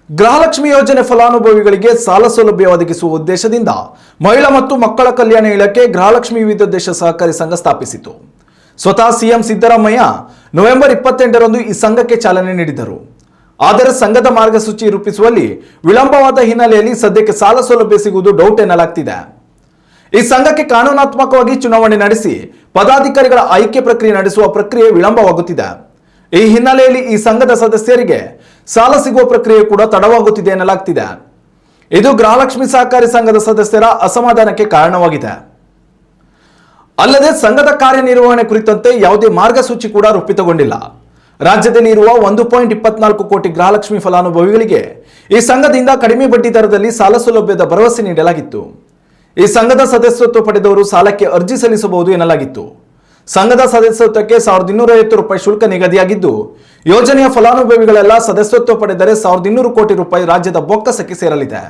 ಗೃಹಲಕ್ಷ್ಮಿ ಯೋಜನೆ ಫಲಾನುಭವಿಗಳಿಗೆ ಸಾಲ ಸೌಲಭ್ಯ ಒದಗಿಸುವ ಉದ್ದೇಶದಿಂದ ಮಹಿಳಾ ಮತ್ತು ಮಕ್ಕಳ ಕಲ್ಯಾಣ ಇಲಾಖೆ ಗೃಹಲಕ್ಷ್ಮಿ ವಿವಿಧೋದ್ದೇಶ ಸಹಕಾರಿ ಸಂಘ ಸ್ಥಾಪಿಸಿತು. ಸ್ವತಃ ಸಿಎಂ ಸಿದ್ದರಾಮಯ್ಯ ನವೆಂಬರ್ 28ರಂದು ಈ ಸಂಘಕ್ಕೆ ಚಾಲನೆ ನೀಡಿದರು. ಆದರೆ ಸಂಘದ ಮಾರ್ಗಸೂಚಿ ರೂಪಿಸುವಲ್ಲಿ ವಿಳಂಬವಾದ ಹಿನ್ನೆಲೆಯಲ್ಲಿ ಸದ್ಯಕ್ಕೆ ಸಾಲ ಸೌಲಭ್ಯ ಸಿಗುವುದು ಡೌಟ್ ಎನ್ನಲಾಗ್ತಿದೆ. ಈ ಸಂಘಕ್ಕೆ ಕಾನೂನಾತ್ಮಕವಾಗಿ ಚುನಾವಣೆ ನಡೆಸಿ ಪದಾಧಿಕಾರಿಗಳ ಆಯ್ಕೆ ಪ್ರಕ್ರಿಯೆ ನಡೆಸುವ ಪ್ರಕ್ರಿಯೆ ವಿಳಂಬವಾಗುತ್ತಿದೆ. ಈ ಹಿನ್ನೆಲೆಯಲ್ಲಿ ಈ ಸಂಘದ ಸದಸ್ಯರಿಗೆ ಸಾಲ ಸಿಗುವ ಪ್ರಕ್ರಿಯೆ ಕೂಡ ತಡವಾಗುತ್ತಿದೆ ಎನ್ನಲಾಗ್ತಿದೆ. ಇದು ಗೃಹಲಕ್ಷ್ಮಿ ಸಹಕಾರಿ ಸಂಘದ ಸದಸ್ಯರ ಅಸಮಾಧಾನಕ್ಕೆ ಕಾರಣವಾಗಿದೆ. ಅಲ್ಲದೆ ಸಂಘದ ಕಾರ್ಯನಿರ್ವಹಣೆ ಕುರಿತಂತೆ ಯಾವುದೇ ಮಾರ್ಗಸೂಚಿ ಕೂಡ ರೂಪಿತಗೊಂಡಿಲ್ಲ. ರಾಜ್ಯದಲ್ಲಿ ಇರುವ 1.24 ಕೋಟಿ ಗೃಹಲಕ್ಷ್ಮಿ ಫಲಾನುಭವಿಗಳಿಗೆ ಈ ಸಂಘದಿಂದ ಕಡಿಮೆ ಬಡ್ಡಿ ದರದಲ್ಲಿ ಸಾಲ ಸೌಲಭ್ಯದ ಭರವಸೆ ನೀಡಲಾಗಿತ್ತು. ಈ ಸಂಘದ ಸದಸ್ಯತ್ವ ಪಡೆದವರು ಸಾಲಕ್ಕೆ ಅರ್ಜಿ ಸಲ್ಲಿಸಬಹುದು ಎನ್ನಲಾಗಿತ್ತು. ಸಂಘದ ಸದಸ್ಯತ್ವಕ್ಕೆ 1250 ರೂಪಾಯಿ ಶುಲ್ಕ ನಿಗದಿಯಾಗಿದ್ದು, ಯೋಜನೆಯ ಫಲಾನುಭವಿಗಳೆಲ್ಲ ಸದಸ್ಯತ್ವ ಪಡೆದರೆ 1200 ಕೋಟಿ ರೂಪಾಯಿ ರಾಜ್ಯದ ಬೊಕ್ಕಸಕ್ಕೆ ಸೇರಲಿದೆ.